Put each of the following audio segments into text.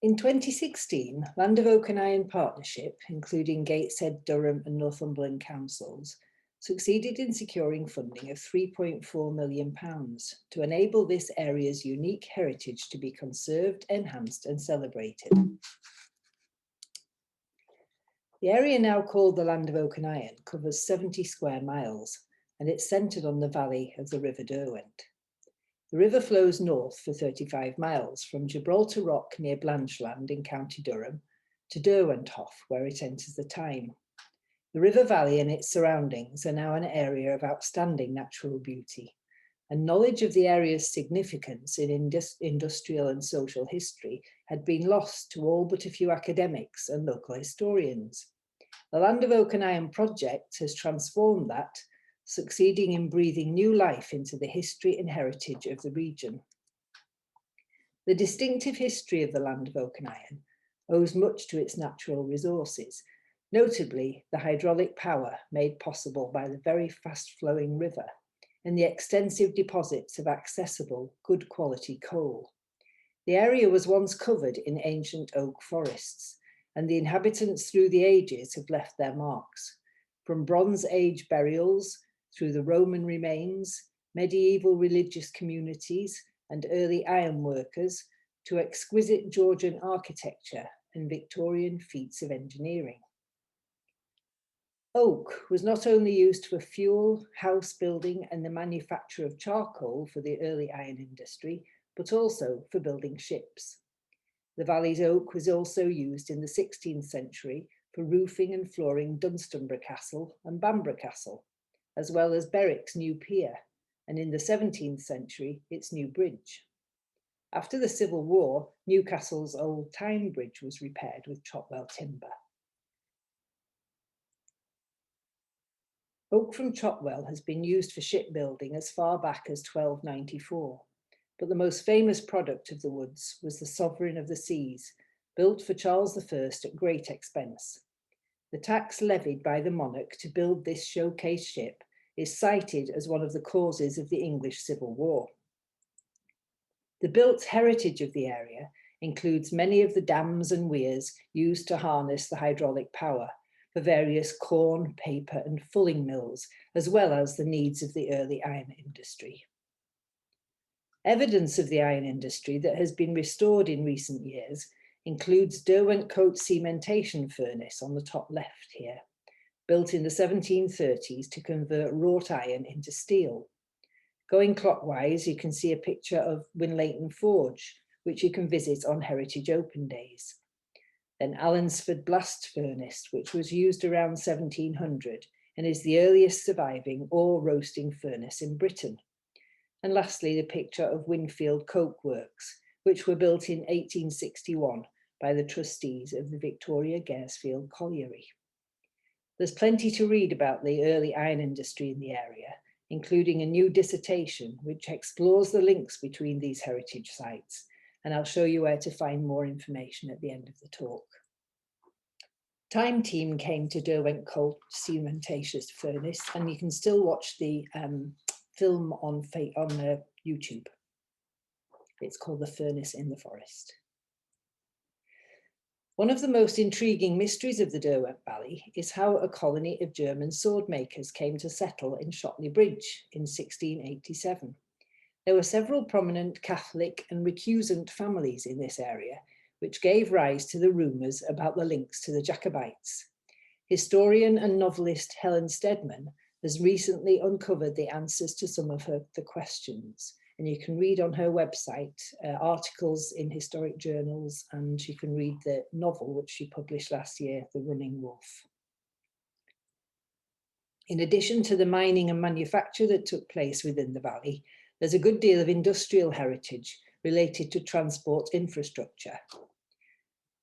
In 2016, Land of Oak and Iron Partnership, including Gateshead, Durham and Northumberland councils, succeeded in securing funding of £3.4 million to enable this area's unique heritage to be conserved, enhanced and celebrated. The area now called the Land of Oak and Iron covers 70 square miles and it's centred on the valley of the River Derwent. The river flows north for 35 miles from Gibraltar Rock near Blanchland in County Durham to Derwenthoff, where it enters the Tyne. The river valley and its surroundings are now an area of outstanding natural beauty, and knowledge of the area's significance in industrial and social history had been lost to all but a few academics and local historians. The Land of Oak and Iron project has transformed that, succeeding in breathing new life into the history and heritage of the region. The distinctive history of the Land of Oak and Iron owes much to its natural resources, notably the hydraulic power made possible by the very fast-flowing river and the extensive deposits of accessible, good quality coal. The area was once covered in ancient oak forests, and the inhabitants through the ages have left their marks, from Bronze Age burials through the Roman remains, medieval religious communities and early iron workers to exquisite Georgian architecture and Victorian feats of engineering. Oak was not only used for fuel, house building and the manufacture of charcoal for the early iron industry, but also for building ships. The valley's oak was also used in the 16th century for roofing and flooring Dunstable Castle and Bamburgh Castle, as well as Berwick's new pier, and in the 17th century, its new bridge. After the Civil War, Newcastle's old Tyne Bridge was repaired with Chopwell timber. Oak from Chopwell has been used for shipbuilding as far back as 1294, but the most famous product of the woods was the Sovereign of the Seas, built for Charles I at great expense. The tax levied by the monarch to build this showcase ship is cited as one of the causes of the English Civil War. The built heritage of the area includes many of the dams and weirs used to harness the hydraulic power for various corn, paper and fulling mills, as well as the needs of the early iron industry. Evidence of the iron industry that has been restored in recent years includes Derwent Coat cementation furnace on the top left here, built in the 1730s to convert wrought iron into steel. Going clockwise, you can see a picture of Winleighton Forge, which you can visit on Heritage Open Days. Then Allansford Blast Furnace, which was used around 1700 and is the earliest surviving ore roasting furnace in Britain. And lastly, the picture of Winfield Coke Works, which were built in 1861 by the trustees of the Victoria Garesfield Colliery. There's plenty to read about the early iron industry in the area, including a new dissertation which explores the links between these heritage sites, and I'll show you where to find more information at the end of the talk. Time Team came to Derwent Coal cementatious furnace, and you can still watch the film on YouTube. It's called The Furnace in the Forest. One of the most intriguing mysteries of the Derwent Valley is how a colony of German sword makers came to settle in Shotley Bridge in 1687. There were several prominent Catholic and recusant families in this area, which gave rise to the rumours about the links to the Jacobites. Historian and novelist Helen Stedman has recently uncovered the answers to some of the questions, and you can read on her website articles in historic journals, and you can read the novel which she published last year, The Running Wolf. In addition to the mining and manufacture that took place within the valley, there's a good deal of industrial heritage related to transport infrastructure.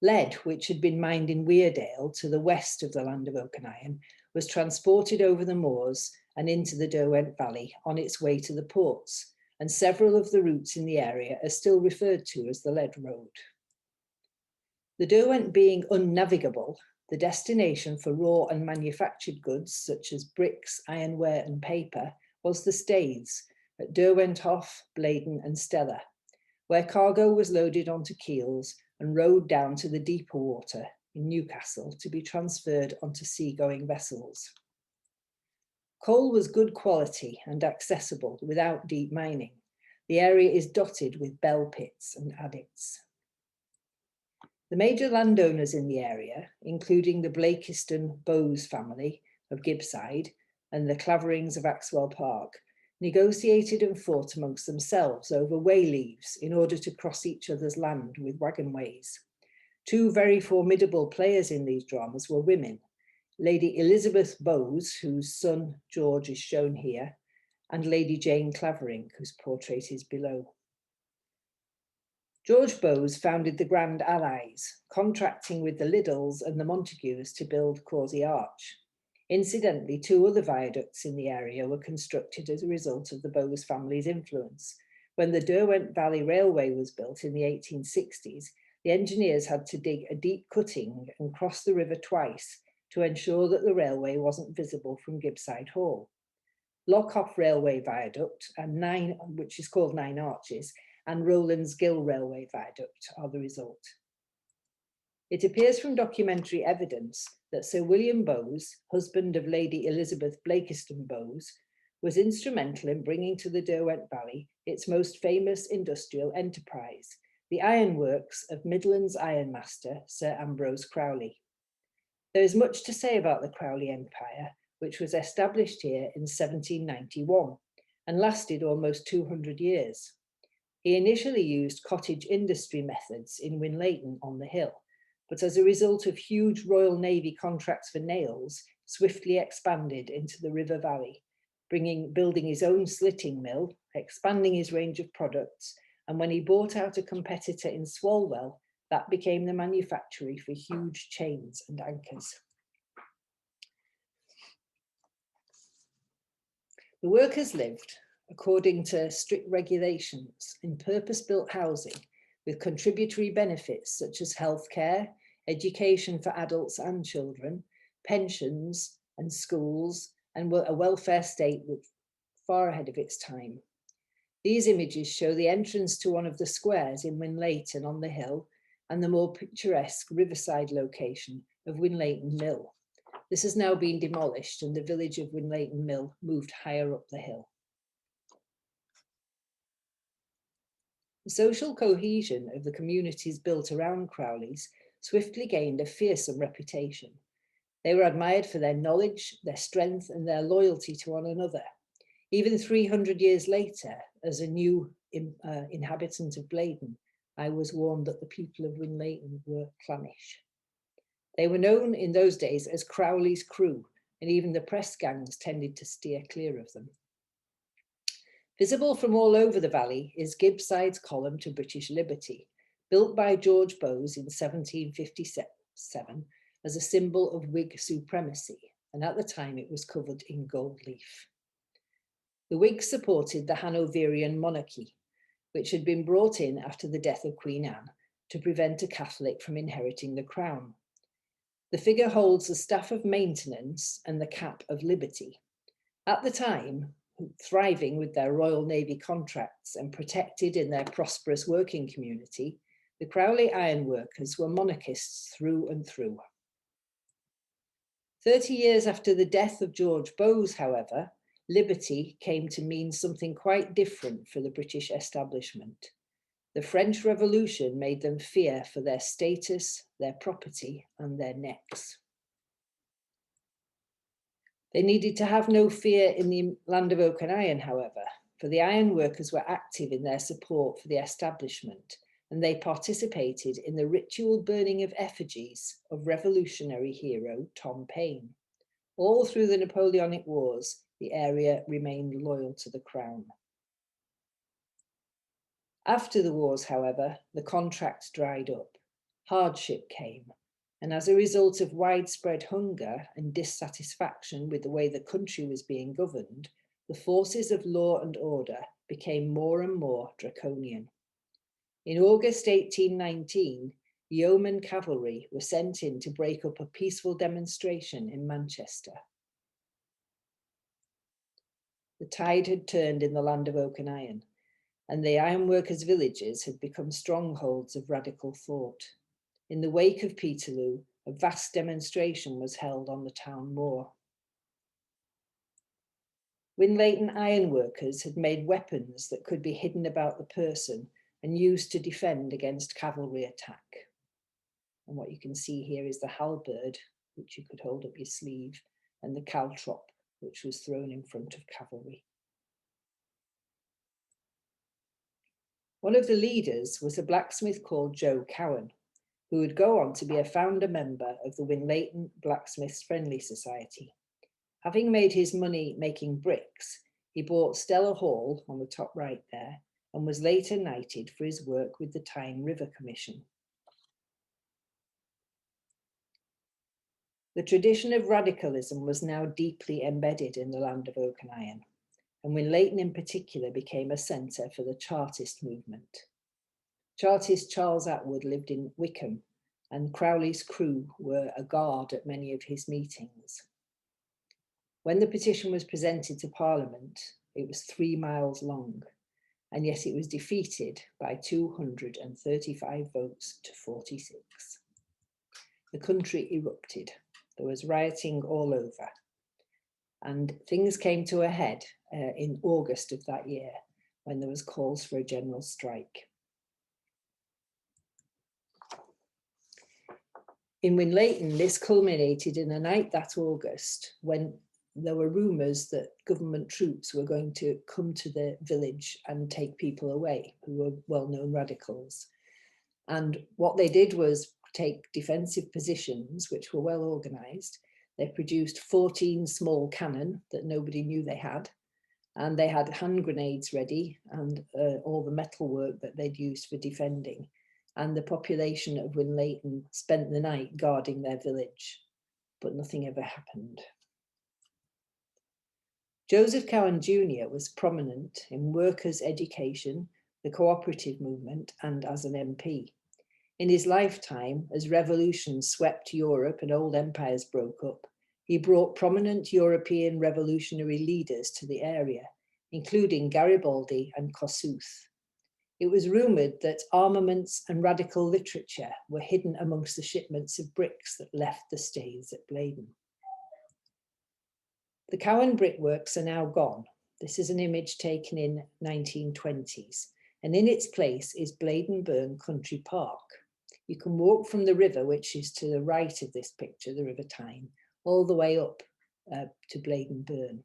Lead, which had been mined in Weardale to the west of the Land of Oak and Iron, was transported over the moors and into the Derwent Valley on its way to the ports, and several of the routes in the area are still referred to as the Lead Road. The Derwent being unnavigable, the destination for raw and manufactured goods such as bricks, ironware and paper was the Staithes at Derwenthoff, Bladen and Stella, where cargo was loaded onto keels and rowed down to the deeper water in Newcastle to be transferred onto seagoing vessels. Coal was good quality and accessible without deep mining. The area is dotted with bell pits and adits. The major landowners in the area, including the Blakiston Bowes family of Gibbside and the Claverings of Axwell Park, negotiated and fought amongst themselves over way leaves in order to cross each other's land with wagonways. Two very formidable players in these dramas were women, Lady Elizabeth Bowes, whose son George is shown here, and Lady Jane Clavering, whose portrait is below. George Bowes founded the Grand Allies, contracting with the Liddells and the Montagues to build Causey Arch. Incidentally, two other viaducts in the area were constructed as a result of the Bowes family's influence. When the Derwent Valley Railway was built in the 1860s, the engineers had to dig a deep cutting and cross the river twice to ensure that the railway wasn't visible from Gibbside Hall. Lockhoff Railway Viaduct, which is called Nine Arches, and Rowlands Gill Railway Viaduct are the result. It appears from documentary evidence that Sir William Bowes, husband of Lady Elizabeth Blakiston Bowes, was instrumental in bringing to the Derwent Valley its most famous industrial enterprise, the ironworks of Midland's ironmaster, Sir Ambrose Crowley. There is much to say about the Crowley Empire, which was established here in 1791 and lasted almost 200 years. He initially used cottage industry methods in Winleighton on the hill, but as a result of huge Royal Navy contracts for nails, swiftly expanded into the River Valley, building his own slitting mill, expanding his range of products, and when he bought out a competitor in Swalwell, that became the manufactory for huge chains and anchors. The workers lived, according to strict regulations, in purpose-built housing with contributory benefits such as healthcare, education for adults and children, pensions and schools, and a welfare state far ahead of its time. These images show the entrance to one of the squares in Winleighton on the hill and the more picturesque riverside location of Winleighton Mill. This has now been demolished and the village of Winleighton Mill moved higher up the hill. The social cohesion of the communities built around Crowley's swiftly gained a fearsome reputation. They were admired for their knowledge, their strength, and their loyalty to one another. Even 300 years later, as a new inhabitant of Bladen, I was warned that the people of Winleighton were clannish. They were known in those days as Crowley's crew, and even the press gangs tended to steer clear of them. Visible from all over the valley is Gibbside's column to British liberty, built by George Bowes in 1757 as a symbol of Whig supremacy, and at the time it was covered in gold leaf. The Whigs supported the Hanoverian monarchy, which had been brought in after the death of Queen Anne to prevent a Catholic from inheriting the crown. The figure holds the staff of maintenance and the cap of liberty. At the time, thriving with their Royal Navy contracts and protected in their prosperous working community, the Crowley ironworkers were monarchists through and through. 30 years after the death of George Bowes, however, liberty came to mean something quite different for the British establishment. The French Revolution made them fear for their status, their property, and their necks. They needed to have no fear in the land of oak and iron, however, for the ironworkers were active in their support for the establishment, and they participated in the ritual burning of effigies of revolutionary hero Tom Paine. All through the Napoleonic Wars, the area remained loyal to the crown. After the wars, however, the contracts dried up. Hardship came, and as a result of widespread hunger and dissatisfaction with the way the country was being governed, the forces of law and order became more and more draconian. In August 1819, yeoman cavalry were sent in to break up a peaceful demonstration in Manchester. The tide had turned in the land of oak and iron, and the ironworkers' villages had become strongholds of radical thought. In the wake of Peterloo, a vast demonstration was held on the town moor. Winleighton ironworkers had made weapons that could be hidden about the person and used to defend against cavalry attack. And what you can see here is the halberd, which you could hold up your sleeve, and the caltrop, which was thrown in front of cavalry. One of the leaders was a blacksmith called Joe Cowan, who would go on to be a founder member of the Winleighton Blacksmiths Friendly Society. Having made his money making bricks, he bought Stella Hall on the top right there and was later knighted for his work with the Tyne River Commission. The tradition of radicalism was now deeply embedded in the land of oak and iron, and Winleighton in particular became a centre for the Chartist movement. Chartist Charles Atwood lived in Wickham, and Crowley's crew were a guard at many of his meetings. When the petition was presented to Parliament, it was 3 miles long, and yet it was defeated by 235 votes to 46. The country erupted. There was rioting all over, and things came to a head in August of that year when there was calls for a general strike. In Winleighton, this culminated in a night that August when there were rumours that government troops were going to come to the village and take people away who were well-known radicals. And what they did was take defensive positions, which were well organised. They produced 14 small cannon that nobody knew they had, and they had hand grenades ready and all the metalwork that they'd used for defending. And the population of Winleighton spent the night guarding their village, but nothing ever happened. Joseph Cowan Jr. was prominent in workers' education, the cooperative movement, and as an MP. In his lifetime, as revolutions swept Europe and old empires broke up, he brought prominent European revolutionary leaders to the area, including Garibaldi and Kossuth. It was rumoured that armaments and radical literature were hidden amongst the shipments of bricks that left the stays at Bladen. The Cowan brickworks are now gone. This is an image taken in 1920s, and in its place is Bladenburn Country Park. You can walk from the river, which is to the right of this picture, the River Tyne, all the way up to Bladenburn,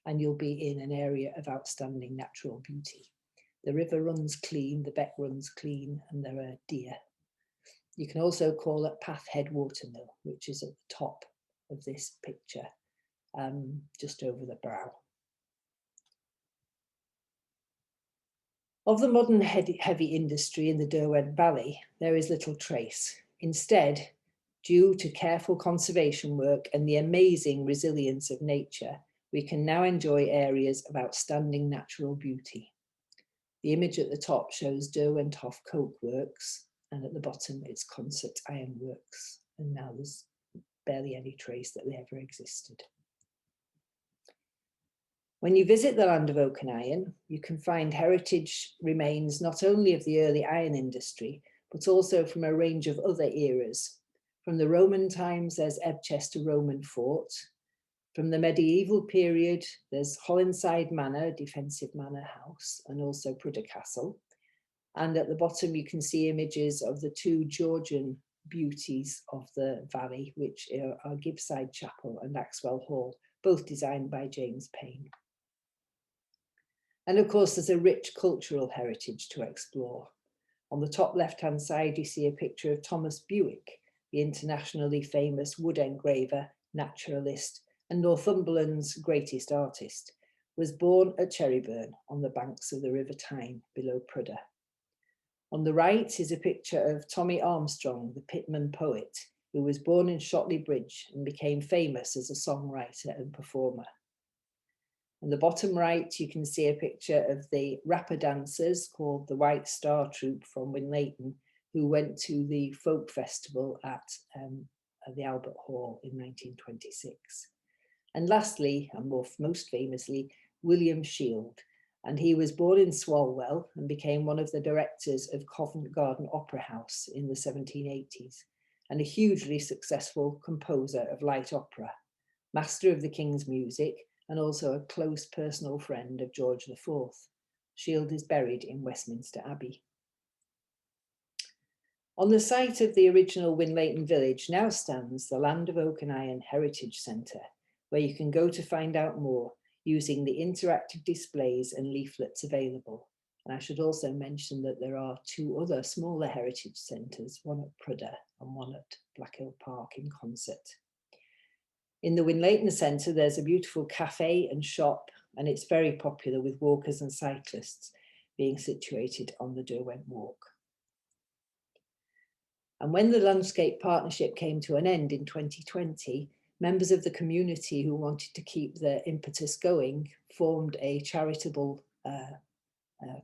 and you'll be in an area of outstanding natural beauty. The river runs clean, the beck runs clean, and there are deer. You can also call it Pathhead Watermill, which is at the top of this picture, just over the brow. Of the modern heavy industry in the Derwent Valley, there is little trace. Instead, due to careful conservation work and the amazing resilience of nature, we can now enjoy areas of outstanding natural beauty. The image at the top shows Derwenthoff Coke Works, and at the bottom it's Concert Iron Works, and now there's barely any trace that they ever existed. When you visit the land of oak and iron, you can find heritage remains not only of the early iron industry, but also from a range of other eras. From the Roman times, there's Ebchester Roman Fort. From the medieval period, there's Hollinside Manor, defensive manor house, and also Prudder Castle. And at the bottom, you can see images of the two Georgian beauties of the valley, which are Gibbside Chapel and Axwell Hall, both designed by James Payne. And of course, there's a rich cultural heritage to explore. On the top left-hand side, you see a picture of Thomas Buick, the internationally famous wood engraver, naturalist, and Northumberland's greatest artist, was born at Cherryburn on the banks of the River Tyne below Prudder. On the right is a picture of Tommy Armstrong, the Pitman poet, who was born in Shotley Bridge and became famous as a songwriter and performer. On the bottom right, you can see a picture of the rapper dancers called the White Star Troupe from Winleighton, who went to the folk festival at the Albert Hall in 1926. And lastly, and most famously, William Shield, And he was born in Swalwell and became one of the directors of Covent Garden Opera House in the 1780s, and a hugely successful composer of light opera, master of the King's music, and also a close personal friend of George IV. Shield is buried in Westminster Abbey. On the site of the original Winleighton village now stands the Land of Oak and Iron Heritage Centre, where you can go to find out more using the interactive displays and leaflets available. And I should also mention that there are 2 other smaller heritage centres, one at Prudder and one at Blackhill Park in Consett. In the Winleighton Centre, there's a beautiful cafe and shop, and it's very popular with walkers and cyclists, being situated on the Derwent Walk. And when the Landscape Partnership came to an end in 2020, members of the community who wanted to keep their impetus going formed a charitable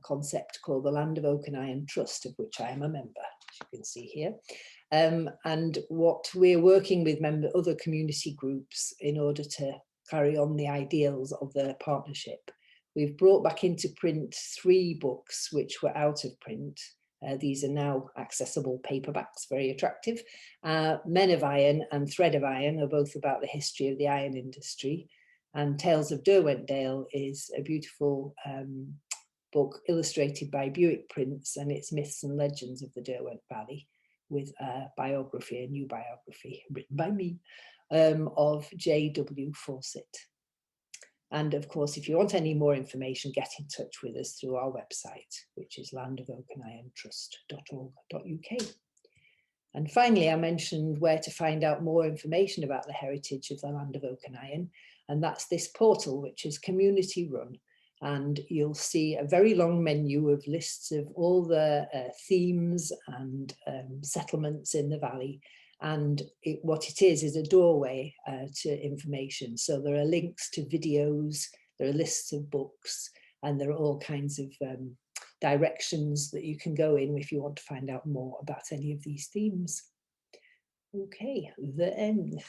concept called the Land of Oak and Iron Trust, of which I am a member, as you can see here. And what we're working with other community groups in order to carry on the ideals of the partnership. We've brought back into print 3 books which were out of print. These are now accessible paperbacks, very attractive. Men of Iron and Thread of Iron are both about the history of the iron industry. And Tales of Derwentdale is a beautiful book illustrated by Buick prints, and it's myths and legends of the Derwent Valley, with a biography, a new biography written by me, of J.W. Fawcett. And of course, if you want any more information, get in touch with us through our website, which is landofoakandirontrust.org.uk. And finally, I mentioned where to find out more information about the heritage of the Land of Oak and Iron. And that's this portal, which is community run. And you'll see a very long menu of lists of all the themes and settlements in the valley. And what it is a doorway to information. So there are links to videos, there are lists of books, and there are all kinds of directions that you can go in if you want to find out more about any of these themes. Okay, the end.